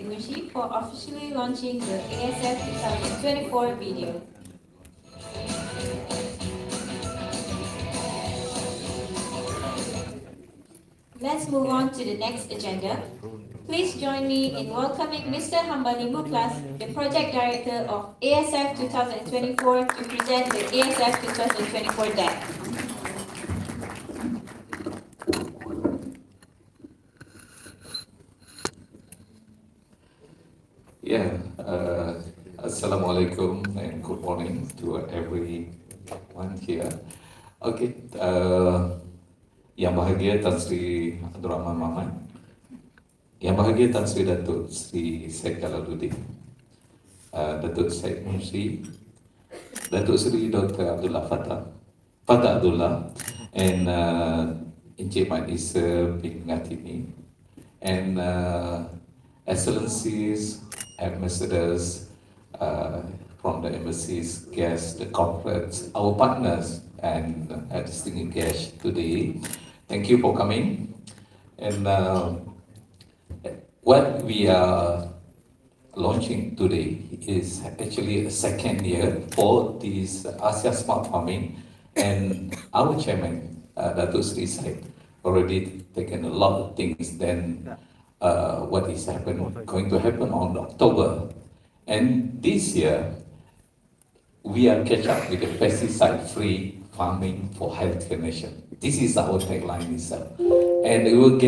Mushi for officially launching the ASF 2024 video. Let's move on to the next agenda. Please join me in welcoming Mr. Hambali Muklas, the Project Director of ASF 2024, to present the ASF 2024 deck. Assalamualaikum and good morning to everyone here. Okay, yang bahagia Tan Sri Abdul Rahman Mahmud, yang bahagia Tan Sri Datuk Sri Syed Jalaluddin, Datuk Syed Munsri, Datuk Sri Dr. Abdullah Fatah Abdullah, and Encik Mat Isa bin Ngatini, and Excellencies, Ambassadors from the embassies, guests, the corporates, our partners, and distinguished guests today. Thank you for coming. And what we are launching today is actually a second year for this Asia Smart Farming, and our chairman, Datuk Sri Syed, already taken a lot of things then what is going to happen on October. And this year, we are catch up with the pesticide-free farming for healthier nation. This is our tagline itself. And it will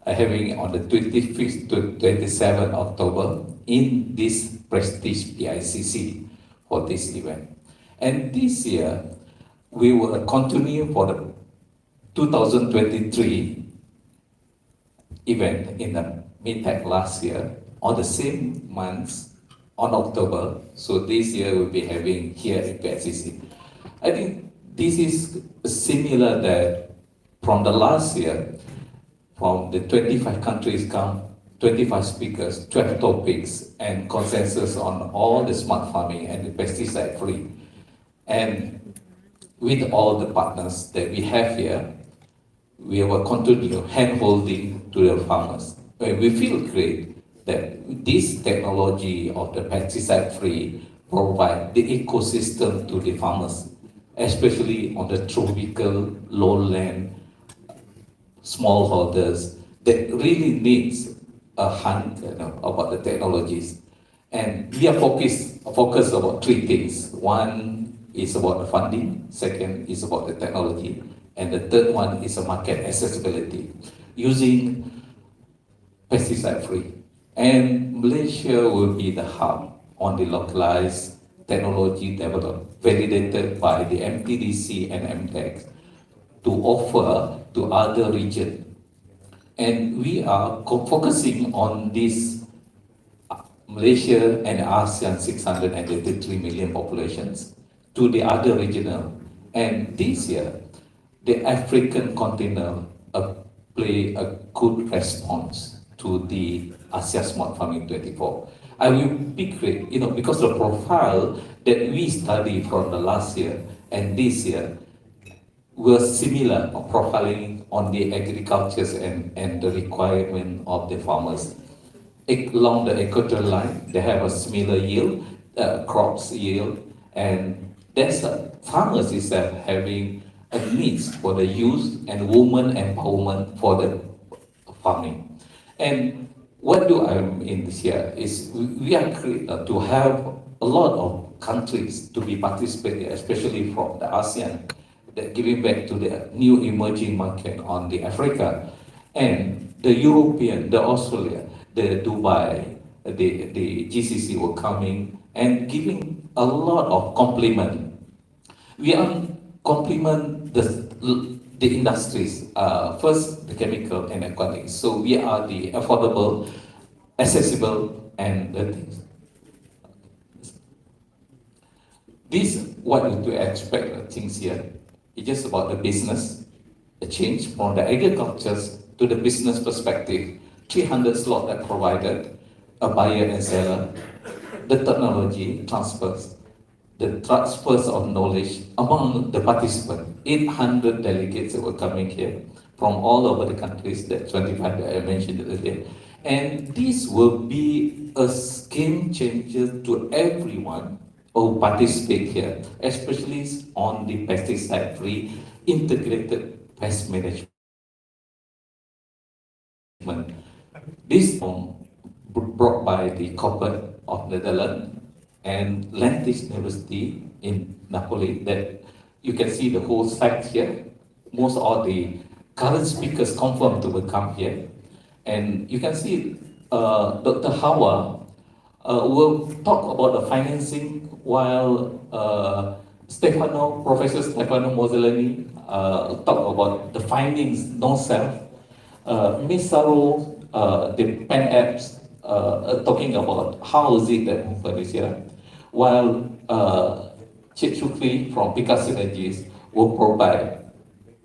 having on the 25th to 27th October in this prestige PICC for this event. And this year, we will continue for the 2023 event in the mid-tech last year on the same month on October. So this year we'll be having here in PICC. I think this is similar that from the last year, from the 25 countries come 25 speakers, 12 topics, and consensus on all the smart farming and the pesticide free. And with all the partners that we have here, we will continue hand-holding to the farmers. We feel great that this technology of the pesticide-free provide the ecosystem to the farmers, especially on the tropical, lowland, smallholders that really needs a hunt about the technologies. And we are focused about three things. One is about the funding, second is about the technology, and the third one is a market accessibility using pesticide-free. And Malaysia will be the hub on the localized technology developed, validated by the MTDC and MTEX to offer to other regions. And we are focusing on this Malaysia and ASEAN 683 million populations to the other regional. And this year, the African continent play a good response to the Asia Smart Farming 24. I will be great, because the profile that we studied from the last year and this year were similar profiling on the agricultures and the requirement of the farmers. Along the equatorial line, they have a similar yield, crops yield, and there's farmers is having a needs for the youth and women empowerment for the farming. And what do I mean this year is we are to have a lot of countries to be participating, especially from the ASEAN, that giving back to the new emerging market on the Africa, and the European, the Australia, the Dubai, the GCC were coming and giving a lot of compliment. We are compliment the industries, first the chemical and aquatics. So we are the affordable, accessible, and the things. This, what you to expect things here, it's just about the business, the change from the agriculture to the business perspective, 300 slots that provided, a buyer and seller, the technology transfers, the transfers of knowledge among the participants. 800 delegates that were coming here from all over the countries, that 25 that I mentioned earlier. And this will be a game changer to everyone who participate here, especially on the pesticide-free integrated pest management. This brought by the corporate of Netherlands and Lantis University in Napoli that you can see the whole site here. Most of the current speakers confirmed to will come here. And you can see Dr. Hawa will talk about the financing while Professor Stefano Mozzolani talk about the findings, non-self. Ms. Saro, the pen apps, talking about how is it that happen this year, while Chip Shukri from Picasso Synergies will provide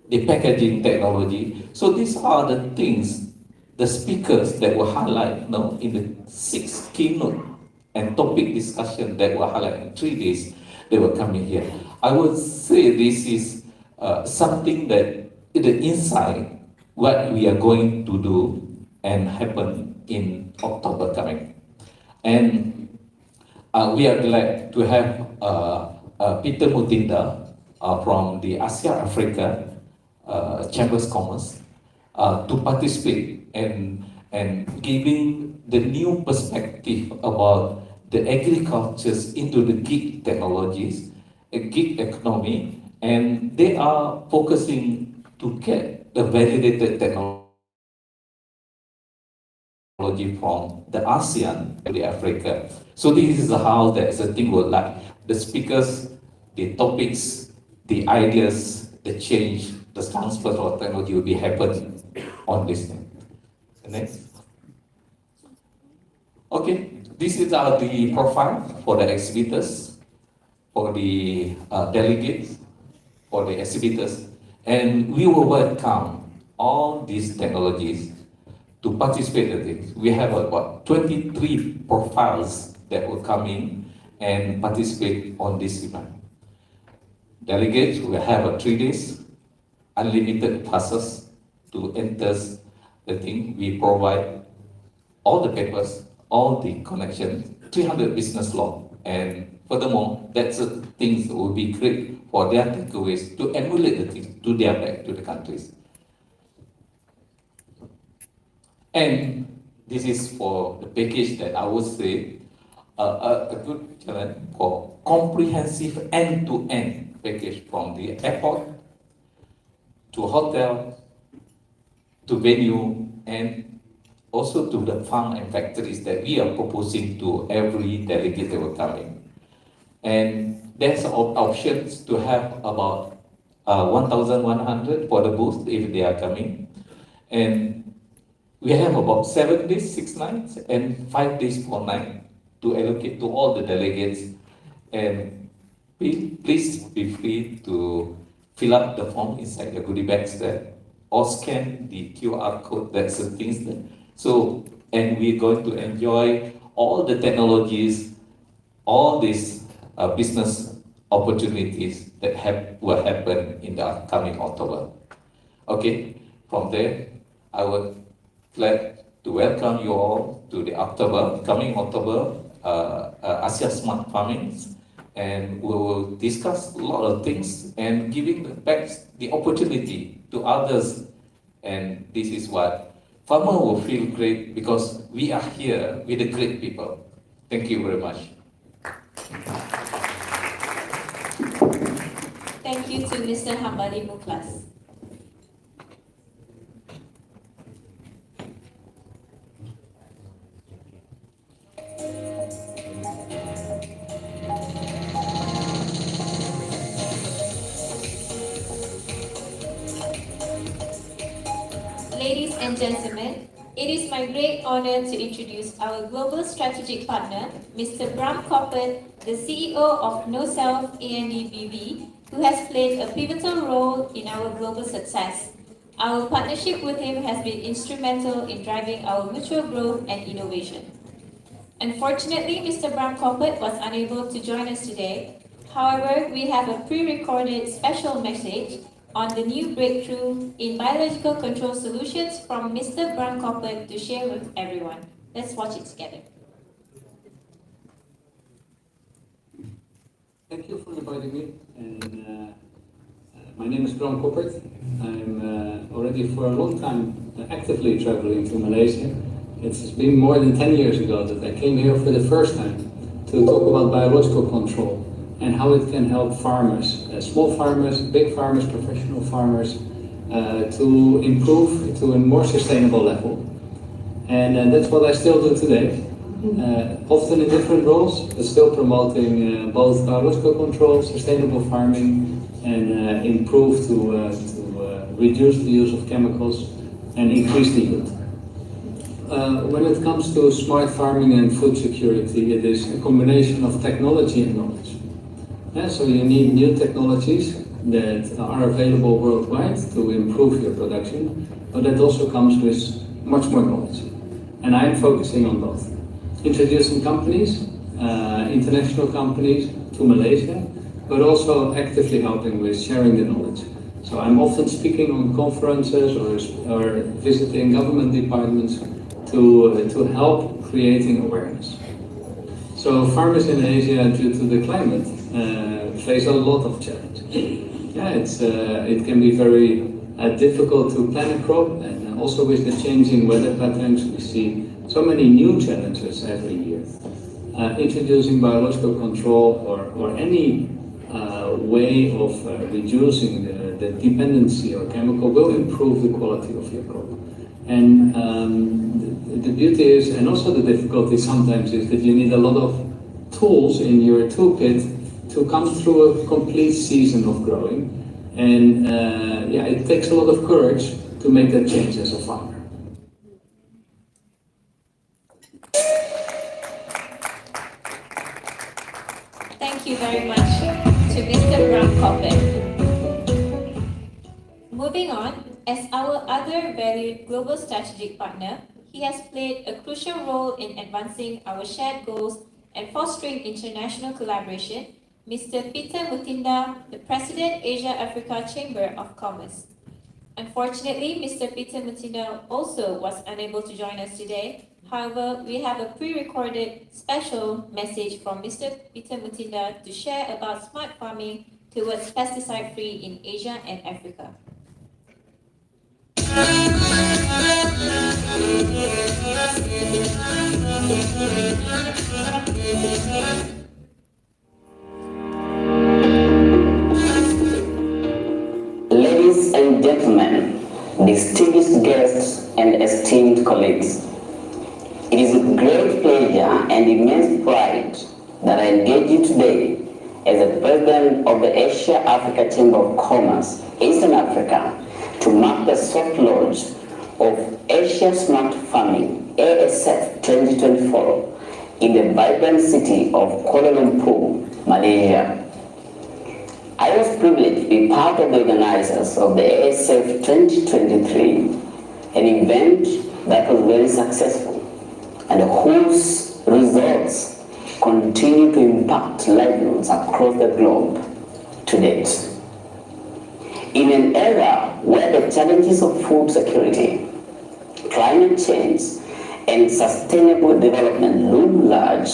the packaging technology. So these are the things, the speakers that will highlight in the 6 keynote and topic discussion that will highlight in 3 days they will come in here. I would say this is something that the insight what we are going to do and happen in October coming. And we are glad to have Peter Mutinda from the Asia Africa Chambers of Commerce to participate and giving the new perspective about the agricultures into the gig technologies, a gig economy, and they are focusing to get the validated technology from the ASEAN to the Africa. So this is how the thing will like the speakers, the topics, the ideas, the change, the transfer of technology will be happening on this thing. Next. Okay, this is the profile for the exhibitors, for the delegates, for the exhibitors, and we will welcome all these technologies to participate in this. We have about 23 profiles that will come in and participate on this event. Delegates will have 3 days, unlimited passes to enter the thing. We provide all the papers, all the connections, 300 business law, and furthermore, that's the things that will be great for their takeaways to emulate the things to their back to the countries. And this is for the package that I would say a good challenge for comprehensive end-to-end package from the airport to hotel to venue and also to the farm and factories that we are proposing to every delegate that will come in. And there's options to have about 1,100 for the booth if they are coming. And we have about 7 days, 6 nights, and 5 days, 4 nights to allocate to all the delegates. And please be free to fill up the form inside the goodie bags there, or scan the QR code, that's the things there. So, and we're going to enjoy all the technologies, all these business opportunities that will happen in the upcoming October. Okay, from there, I would glad to welcome you all to the coming October, Asia Smart Farming, and we will discuss a lot of things and giving back the opportunity to others. And this is what farmer will feel great because we are here with the great people. Thank you very much. Thank you to Mr. Hambali Muklas. Ladies and gentlemen, it is my great honor to introduce our global strategic partner, Mr. Bram Koppert, the CEO of NoSelf A&D BV, who has played a pivotal role in our global success. Our partnership with him has been instrumental in driving our mutual growth and innovation. Unfortunately, Mr. Bram Koppert was unable to join us today. However, we have a pre-recorded special message on the new breakthrough in biological control solutions from Mr. Bram Coppert to share with everyone. Let's watch it together. Thank you for inviting me. And my name is Bram Coppert. I'm already for a long time actively traveling to Malaysia. It's been more than 10 years ago that I came here for the first time to talk about biological control and how it can help farmers, small farmers, big farmers, professional farmers, to improve to a more sustainable level. And that's what I still do today. Often in different roles, but still promoting both biological control, sustainable farming, and improve to reduce the use of chemicals and increase the yield. When it comes to smart farming and food security, it is a combination of technology and knowledge. So you need new technologies that are available worldwide to improve your production, but that also comes with much more knowledge. And I'm focusing on both. Introducing companies, international companies to Malaysia, but also actively helping with sharing the knowledge. So I'm often speaking on conferences or visiting government departments to help creating awareness. So farmers in Asia, due to the climate, face a lot of challenges. Yeah, it can be very difficult to plant a crop, and also with the changing weather patterns, we see so many new challenges every year. Introducing biological control or any way of reducing the dependency on chemical will improve the quality of your crop. And the beauty is, and also the difficulty sometimes is that you need a lot of tools in your toolkit to come through a complete season of growing. And yeah, it takes a lot of courage to make that change as a farmer. Thank you very much to Mr. Bram Coppert. Moving on, as our other valued global strategic partner, he has played a crucial role in advancing our shared goals and fostering international collaboration, Mr. Peter Mutinda, the President, Asia-Africa Chamber of Commerce. Unfortunately, Mr. Peter Mutinda also was unable to join us today. However, we have a pre-recorded special message from Mr. Peter Mutinda to share about smart farming towards pesticide-free in Asia and Africa. Ladies and gentlemen, distinguished guests and esteemed colleagues, it is with great pleasure and immense pride that I engage you today as the President of the Asia-Africa Chamber of Commerce, Eastern Africa, to mark the soft launch of Asia Smart Farming, ASF 2024, in the vibrant city of Kuala Lumpur, Malaysia. I was privileged to be part of the organizers of the ASF 2023, an event that was very successful and whose results continue to impact livelihoods across the globe to date. In an era where the challenges of food security, climate change, and sustainable development loom large,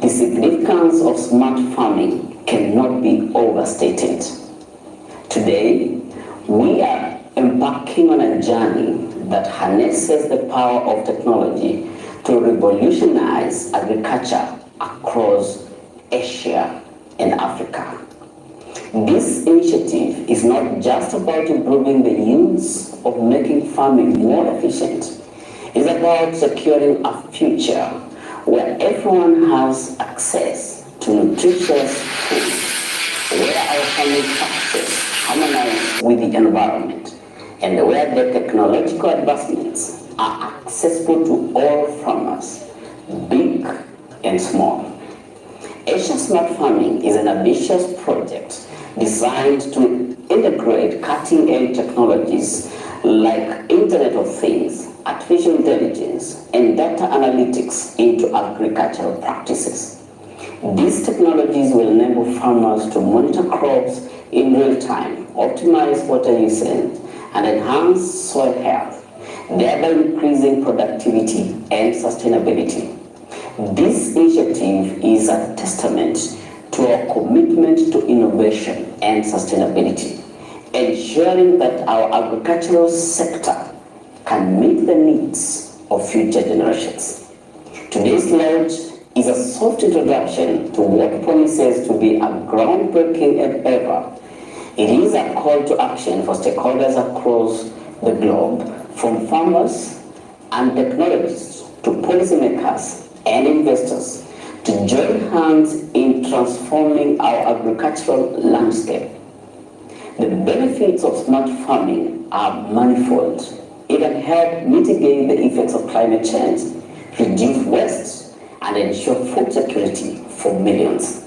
the significance of smart farming cannot be overstated. Today, we are embarking on a journey that harnesses the power of technology to revolutionize agriculture across Asia and Africa. This initiative is not just about improving the yields of making farming more efficient. It's about securing a future where everyone has access to nutritious food, where our farming practices harmonize with the environment, and where the technological advancements are accessible to all farmers, big and small. Asia Smart Farming is an ambitious project designed to integrate cutting-edge technologies like Internet of Things, artificial intelligence, and data analytics into agricultural practices. These technologies will enable farmers to monitor crops in real time, optimize water usage, and enhance soil health, thereby increasing productivity and sustainability. This initiative is a testament to our commitment to innovation and sustainability, ensuring that our agricultural sector can meet the needs of future generations. Today's launch is a soft introduction to what promises to be a groundbreaking endeavor. It is a call to action for stakeholders across the globe, from farmers and technologists to policymakers and investors, to join hands in transforming our agricultural landscape. The benefits of smart farming are manifold. It can help mitigate the effects of climate change, reduce waste, and ensure food security for millions.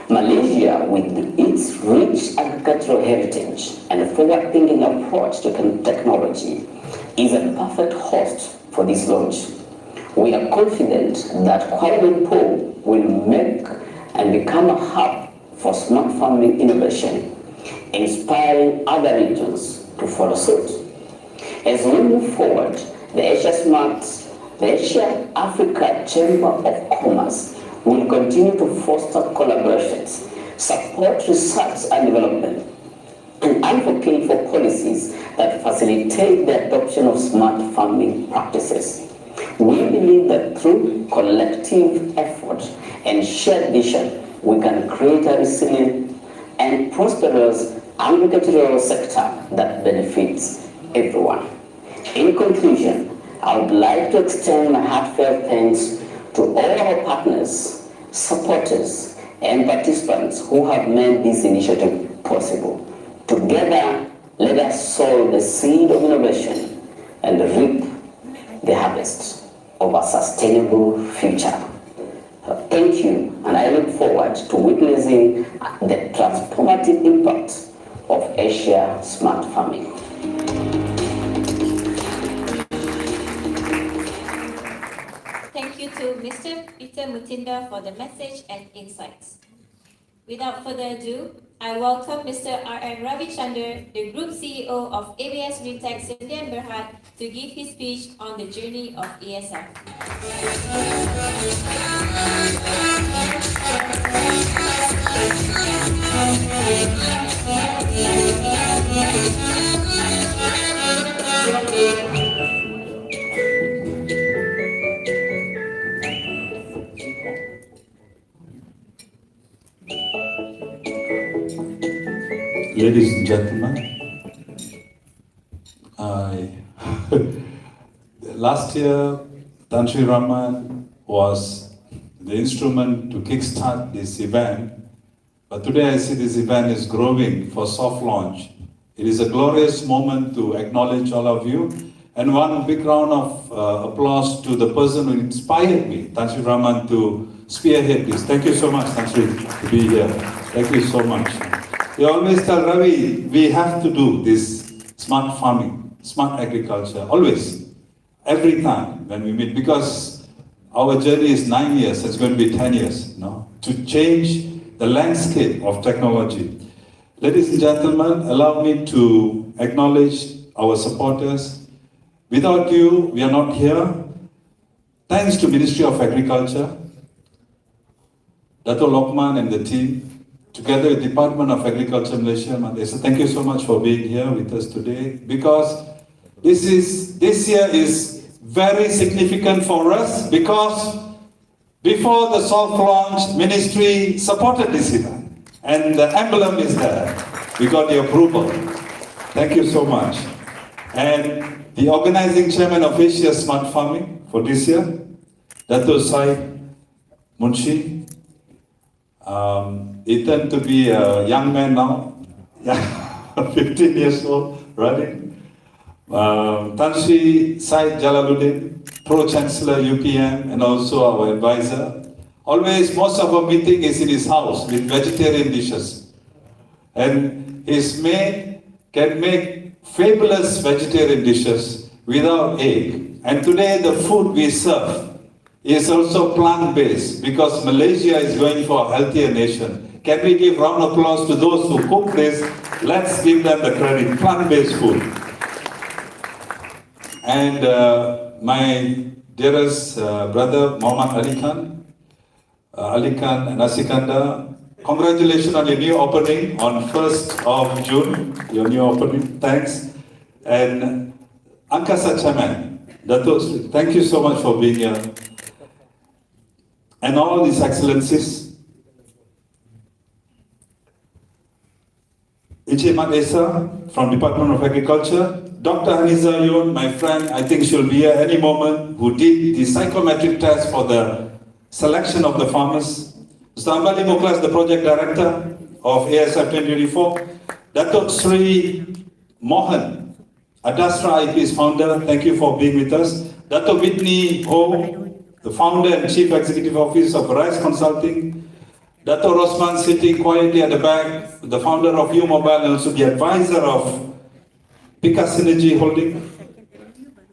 Malaysia, with its rich agricultural heritage and forward-thinking approach to technology, is a perfect host for this launch. We are confident that Kuala Lumpur will make and become a hub for smart farming innovation, inspiring other regions to follow suit. As we move forward, the Asia Africa Chamber of Commerce will continue to foster collaborations, support research and development, and advocate for policies that facilitate the adoption of smart farming practices. We believe that through collective effort and shared vision, we can create a resilient and prosperous agricultural sector that benefits everyone. In conclusion, I would like to extend my heartfelt thanks to all our partners, supporters, and participants who have made this initiative possible. Together, let us sow the seed of innovation and reap the harvest of a sustainable future. Thank you, and I look forward to witnessing the transformative impact of Asia smart farming. Thank you to Mr. Peter Mutinda for the message and insights. Without further ado, I welcome Mr. R.M. Ravichander, the Group CEO of ABS Greentech Sdn Berhad, to give his speech on the journey of ASF. Ladies and gentlemen, last year Tan Sri Raman was the instrument to kickstart this event, but today I see this event is growing for soft launch. It is a glorious moment to acknowledge all of you, and one big round of applause to the person who inspired me, Tan Sri Raman, to spearhead this. Thank you so much, Tan Sri, to be here. Thank you so much. We always tell Ravi, we have to do this smart farming, smart agriculture, always, every time when we meet, because our journey is 9 years, it's going to be 10 years, to change the landscape of technology. Ladies and gentlemen, allow me to acknowledge our supporters. Without you, we are not here. Thanks to Ministry of Agriculture, Dato' Lokman and the team, together with Department of Agriculture Malaysia. Thank you so much for being here with us today, because this year is very significant for us, because before the soft launch, Ministry supported this event, and the emblem is there. We got the approval. Thank you so much. And the organizing chairman of Asia Smart Farming for this year, Dato' Said Munshi. He turned to be a young man now, 15 years old, running. Tan Sri Said Jalaluddin, Pro-Chancellor UPM, and also our advisor. Always, most of our meeting is in his house with vegetarian dishes. And his maid can make fabulous vegetarian dishes without egg. And today the food we serve is also plant-based, because Malaysia is going for a healthier nation. Can we give round of applause to those who cook this? Let's give them the credit. Plant-based food. And my dearest brother, Muhammad Ali Khan Nasikanda, congratulations on your new opening on 1st of June, your new opening, thanks. And Angkasa Chairman, Dato, thank you so much for being here. And all these excellencies, Ichimat Esa from Department of Agriculture, Dr. Haniza Yun, my friend, I think she'll be here any moment, who did the psychometric test for the selection of the farmers. Mr. Hambali Muklas, the project director of ASF 2024. Dato Sri Mohan, Adastra IP's founder, thank you for being with us. Dato Whitney Ho, the founder and chief executive officer of Rice Consulting. Dato Rosman sitting quietly at the back, the founder of U Mobile and also the advisor of Pika Synergy Holding.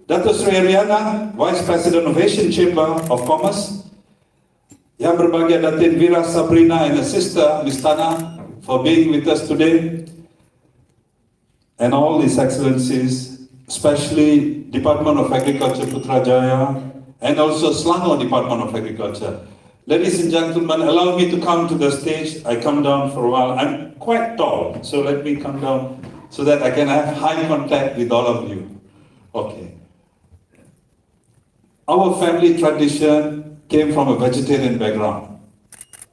Dato Sri Ariana, Vice President of Asian Chamber of Commerce. Yang berbahagia Datin Vira Sabrina and her sister, Miss Tana, for being with us today. And all these excellencies, especially Department of Agriculture Putrajaya, and also Selangor Department of Agriculture. Ladies and gentlemen, allow me to come to the stage. I come down for a while. I'm quite tall, so let me come down so that I can have high contact with all of you. Okay. Our family tradition came from a vegetarian background.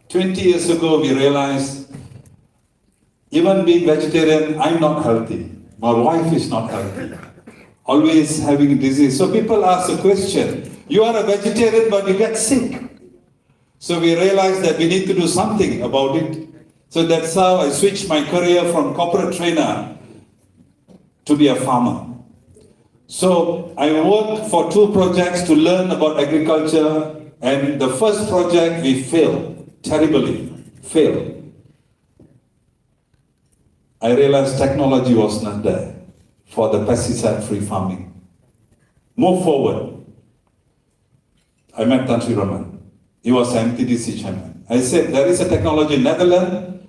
20 years ago, we realized, even being vegetarian, I'm not healthy. My wife is not healthy. Always having disease. So people ask the question, you are a vegetarian, but you get sick. So we realized that we need to do something about it. So that's how I switched my career from corporate trainer to be a farmer. So I worked for 2 projects to learn about agriculture, and the first project we failed, terribly failed. I realized technology was not there for the pesticide-free farming. Move forward. I met Tan Sri Raman. He was MTDC chairman. I said, there is a technology in Netherlands.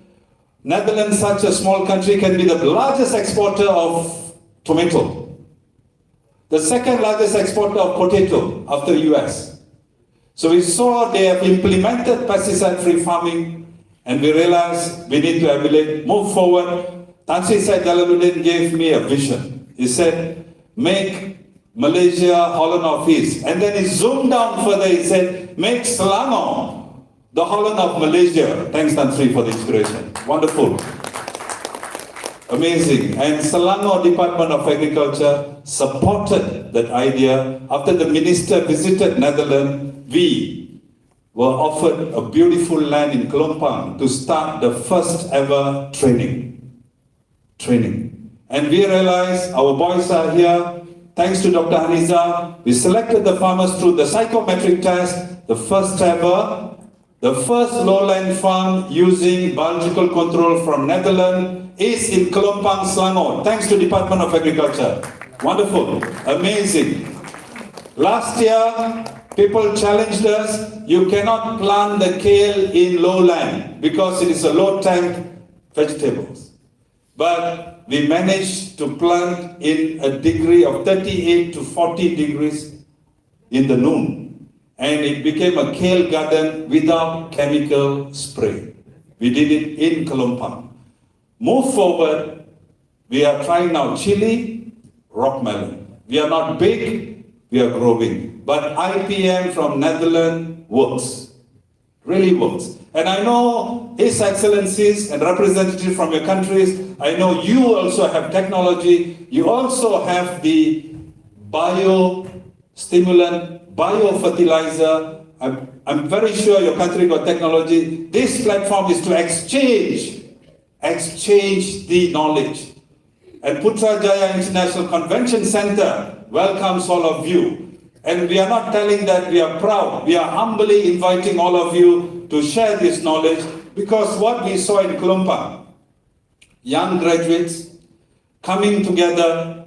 Netherlands, such a small country, can be the largest exporter of tomato. The second largest exporter of potato after US. So we saw they have implemented pesticide-free farming, and we realized we need to emulate, move forward. Tan Sri Said Jalaluddin gave me a vision. He said, make Malaysia Holland of East. And then he zoomed down further, he said, make Selangor the Holland of Malaysia. Thanks, Tan Sri, for the inspiration. Wonderful. Amazing. And Selangor Department of Agriculture supported that idea. After the minister visited Netherlands, we were offered a beautiful land in Kelompang to start the first ever training. And we realized our boys are here. Thanks to Dr. Haniza, we selected the farmers through the psychometric test, the first ever, the first lowland farm using biological control from Netherlands is in Kelompang, Selangor. Thanks to Department of Agriculture. Wonderful, amazing. Last year, people challenged us, you cannot plant the kale in lowland because it is a low tank vegetables. But we managed to plant in a degree of 38 to 40 degrees in the noon. And it became a kale garden without chemical spray. We did it in Kelompang. Move forward, we are trying now chili, rock melon. We are not big, we are growing. But IPM from Netherlands works, really works. And I know His Excellencies and representatives from your countries, I know you also have technology, you also have the biostimulant, biofertilizer. I'm very sure your country got technology. This platform is to exchange the knowledge. And Putrajaya International Convention Center welcomes all of you. And we are not telling that we are proud. We are humbly inviting all of you to share this knowledge, because what we saw in Kelompang, young graduates coming together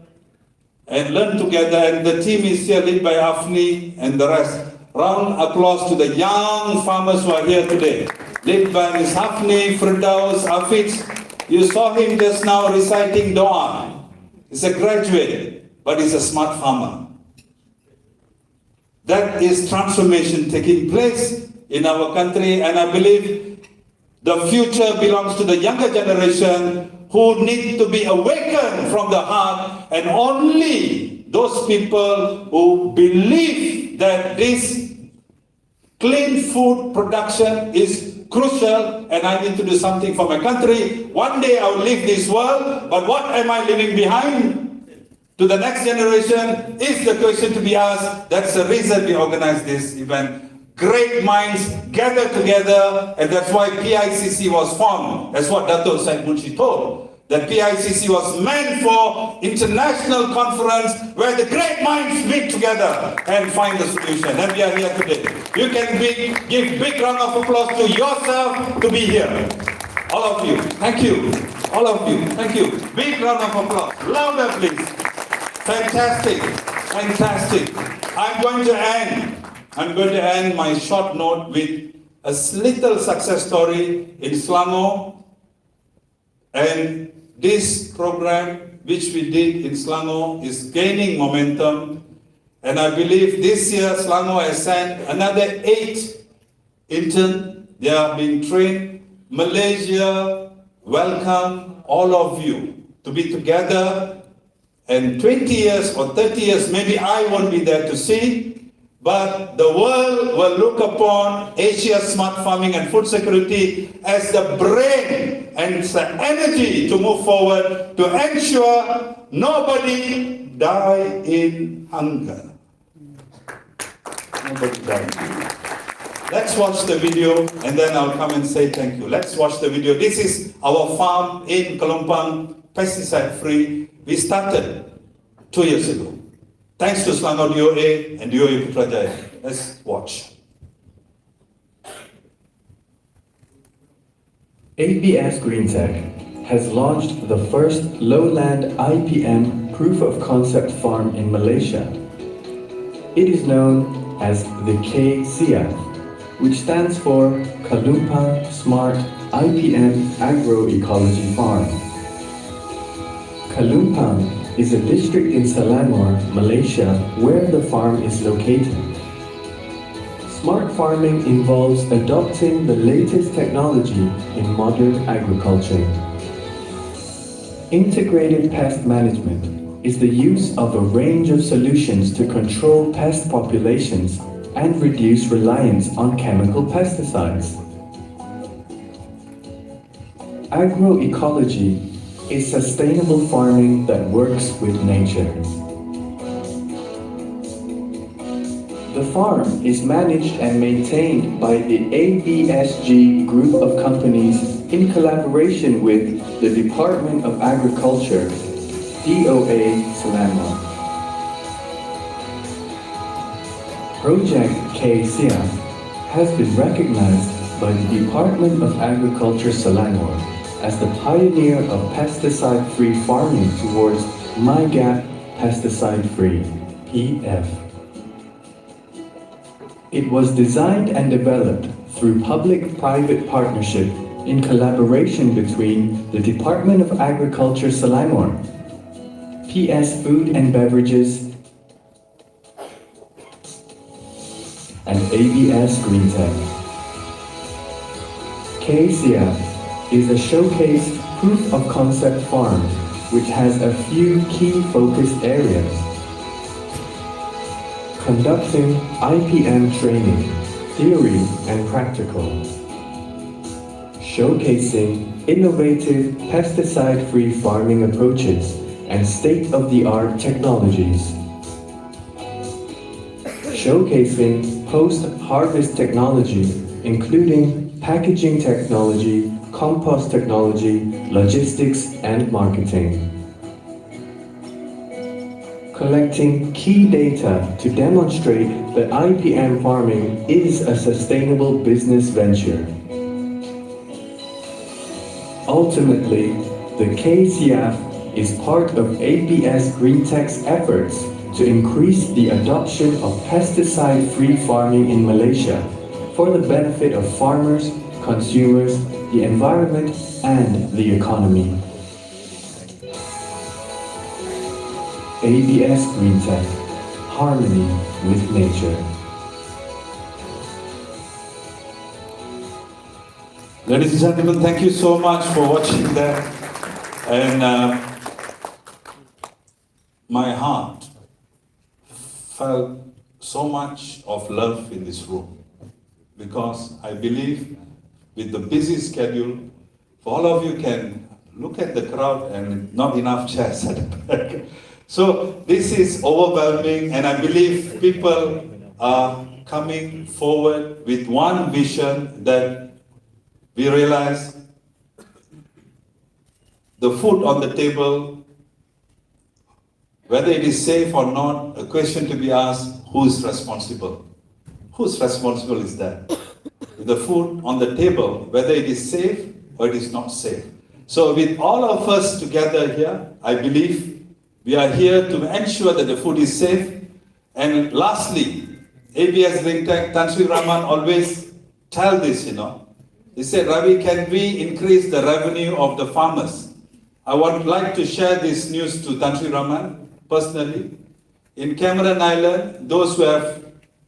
and learn together, and the team is here led by Afni and the rest. Round applause to the young farmers who are here today. Lidban is Hafni, Firdaus, Hafiz. You saw him just now reciting Dua. He's a graduate, but he's a smart farmer. That is transformation taking place in our country, and I believe the future belongs to the younger generation who need to be awakened from the heart, and only those people who believe that this clean food production is crucial and I need to do something for my country. One day I will leave this world, but what am I leaving behind to the next generation is the question to be asked. That's the reason we organize this event. Great minds gather together, and that's why PICC was formed. That's what Dato' Syed Munshi told. That PICC was meant for international conference where the great minds meet together and find the solution. And we are here today. You can give big round of applause to yourself to be here. All of you. Thank you. All of you. Thank you. Big round of applause. Louder, please. Fantastic. Fantastic. I'm going to end my short note with a little success story in Selangor. And this program, which we did in Selangor, is gaining momentum. And I believe this year Selangor has sent another 8 interns. They are being trained. Malaysia, welcome all of you to be together. And 20 years or 30 years, maybe I won't be there to see, but the world will look upon Asia's smart farming and food security as the brain and the energy to move forward to ensure nobody die in hunger. Nobody die. Let's watch the video and then I'll come and say thank you. Let's watch the video. This is our farm in Kelompang, pesticide free. We started 2 years ago. Thanks to Selangor DOA and DOA Putrajaya. Let's watch. ABS GreenTech has launched the first lowland IPM proof of concept farm in Malaysia. It is known as the KCF, which stands for Kelompang Smart IPM Agroecology Farm. Kelompang is a district in Selangor, Malaysia, where the farm is located. Smart farming involves adopting the latest technology in modern agriculture. Integrated pest management is the use of a range of solutions to control pest populations and reduce reliance on chemical pesticides. Agroecology is sustainable farming that works with nature. The farm is managed and maintained by the ABSG group of companies in collaboration with the Department of Agriculture, DOA Selangor. Project KCF has been recognized by the Department of Agriculture Selangor as the pioneer of pesticide-free farming towards MyGap Pesticide-Free, PF. It was designed and developed through public-private partnership in collaboration between the Department of Agriculture Selangor, PS Food and Beverages, and ABS GreenTech. KCF is a showcase proof of concept farm which has a few key focus areas. Conducting IPM training, theory and practical. Showcasing innovative pesticide-free farming approaches and state-of-the-art technologies. Showcasing post-harvest technology, including packaging technology, compost technology, logistics, and marketing. Collecting key data to demonstrate that IPM farming is a sustainable business venture. Ultimately, the KCF is part of ABS GreenTech's efforts to increase the adoption of pesticide-free farming in Malaysia for the benefit of farmers, consumers, the environment, and the economy. ABS Green Tech, harmony with nature. Ladies and gentlemen, thank you so much for watching that. And my heart felt so much of love in this room, because I believe with the busy schedule, all of you can look at the crowd and not enough chairs at the back. So this is overwhelming, and I believe people are coming forward with one vision, that we realize the food on the table, whether it is safe or not, a question to be asked: who is responsible? Whose responsible is that? The food on the table, whether it is safe or it is not safe. So with all of us together here, I believe we are here to ensure that the food is safe. And lastly, ABS Green Tech, Tan Sri Raman always tell this, He said, Ravi, can we increase the revenue of the farmers? I would like to share this news to Tan Sri Raman personally. In Cameron Island, those who have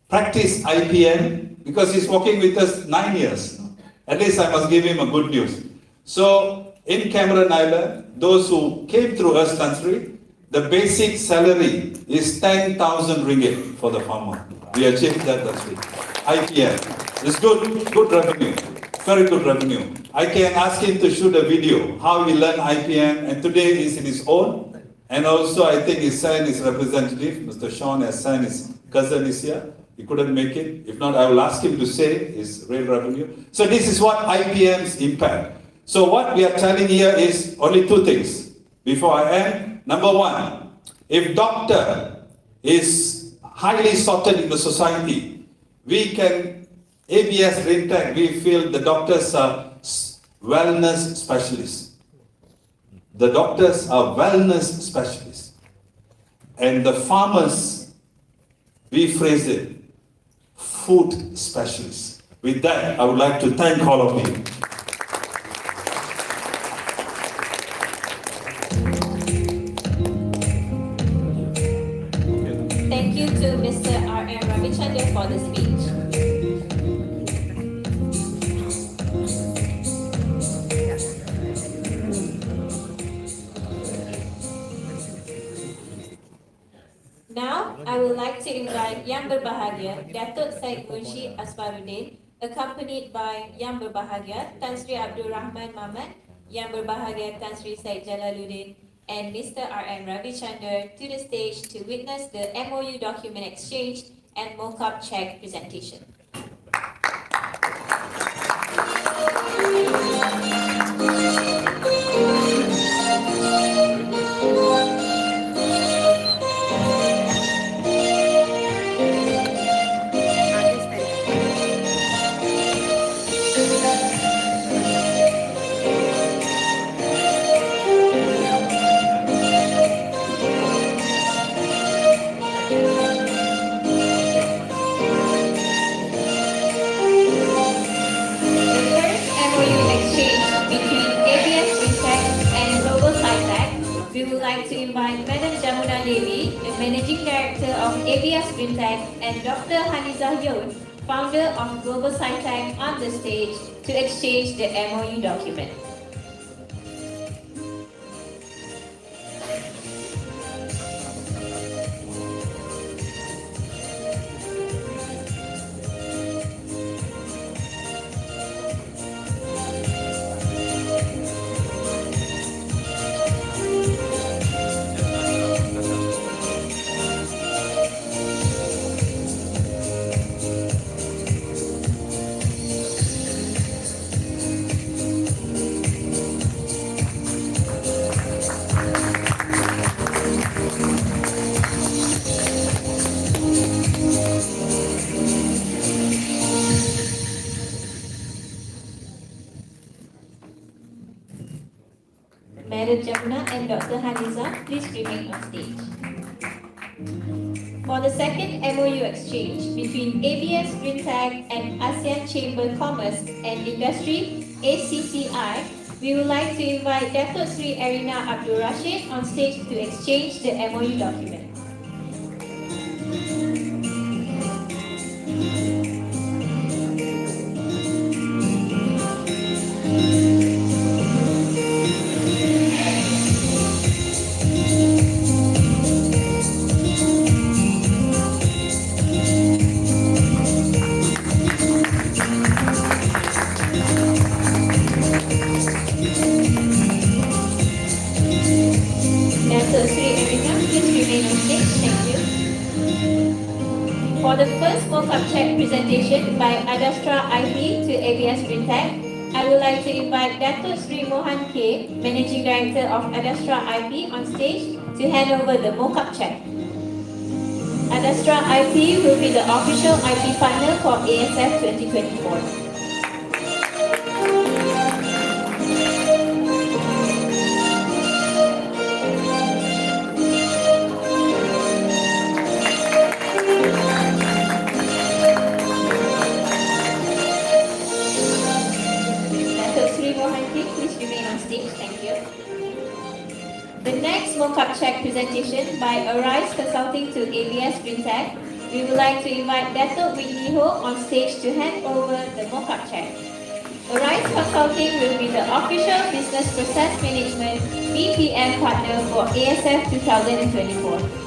practiced IPM, because he's working with us 9 years, at least I must give him a good news. So in Cameron Island, those who came through us, Tan Sri, the basic salary is 10,000 ringgit for the farmer. We achieved that, Tan Sri. IPM. It's good revenue. Very good revenue. I can ask him to shoot a video, how he learned IPM, and today he's in his own. And also I think his son is representative, Mr. Sean, his son, his cousin is here. He couldn't make it. If not, I will ask him to say his real revenue. So this is what IPM's impact. So what we are telling here is only two things before I end. Number one, if doctor is highly sorted in the society, we can, ABS Green Tech, we feel the doctors are wellness specialists. The doctors are wellness specialists. And the farmers, we phrase it, food specialists. With that, I would like to thank all of you. Thank you to Mr. R.M. Ravichandran for the speech. Now, I would like to invite Yang Berbahagia, Datuk Syed Munshi Asfaruddin, accompanied by Yang Berbahagia, Tan Sri Abdul Rahman Mamat, Yang Berbahagia Tan Sri Syed Jalaluddin, and Mr. R.M. Ravichandran to the stage to witness the MOU document exchange and mock-up check presentation. We would like to invite Madam Jamuna Devi, the Managing Director of ABS Green Tech, and Dr. Hanizah Yon, founder of Global SciTech, on the stage to exchange the MOU document. Madam Jamuna and Dr. Hanizah, please remain on stage. For the second MOU exchange between ABS Greentech and ASEAN Chamber Commerce and Industry (ACCI), we would like to invite Datuk Sri Erina Abdul Rashid on stage to exchange the MOU document. Datuk Sri Erina, please remain on stage. Thank you. For the first mock-up check presentation by Adastra IP to ABS Greentech, I would like to invite Datuk Sri Mohan K, Managing Director of Adastra IP, on stage to hand over the mock-up check. Adastra IP will be the official IP partner for ASF 2024. Please remain on stage. Thank you. The next mock-up check presentation by Arise Consulting to ABS Greentech, we would like to invite Datuk Whitney Ho on stage to hand over the mock-up check. Arise Consulting will be the official business process management BPM partner for ASF 2024.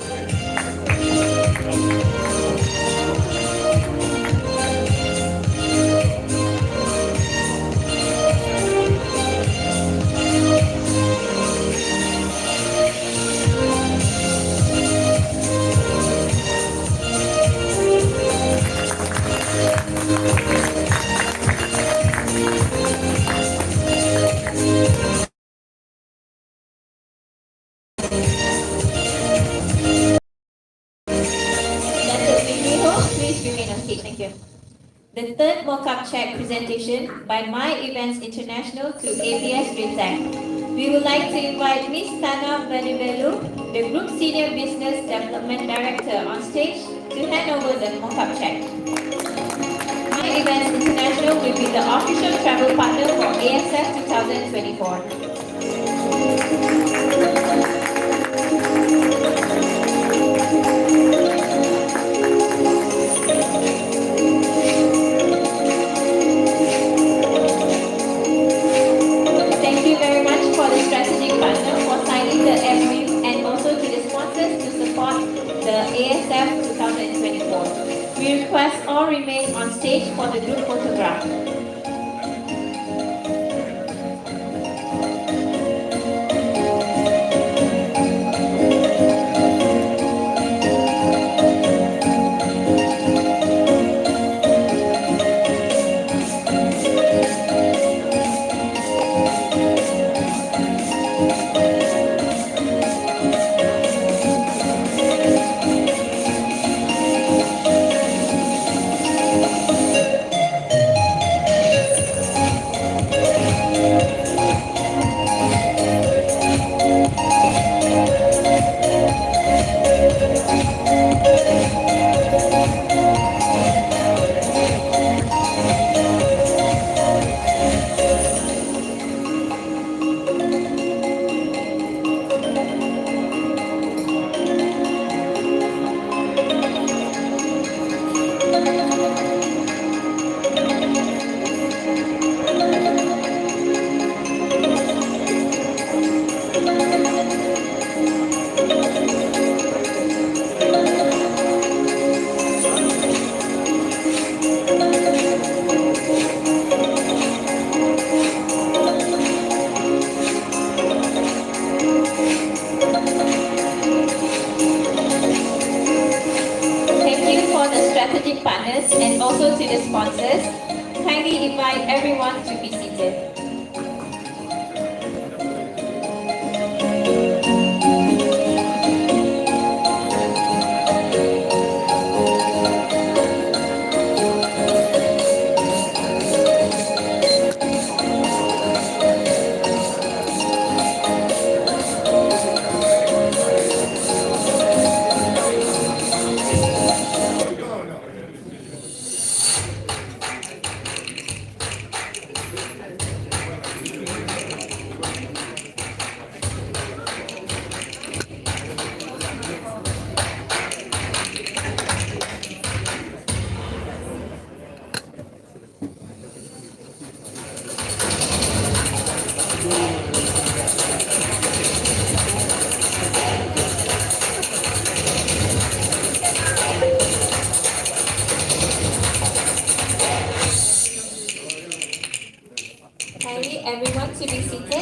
Thank you. The third mock-up check presentation by My Events International to ABS Greentech. We would like to invite Ms. Tana Vanivelu, the Group Senior Business Development Director, on stage to hand over the mock-up check. My Events International will be the official travel partner for ASF 2024. ASF 2024. We request all remain on stage for the group photograph. And also to the sponsors, kindly invite everyone to be seated. Kindly everyone to be seated.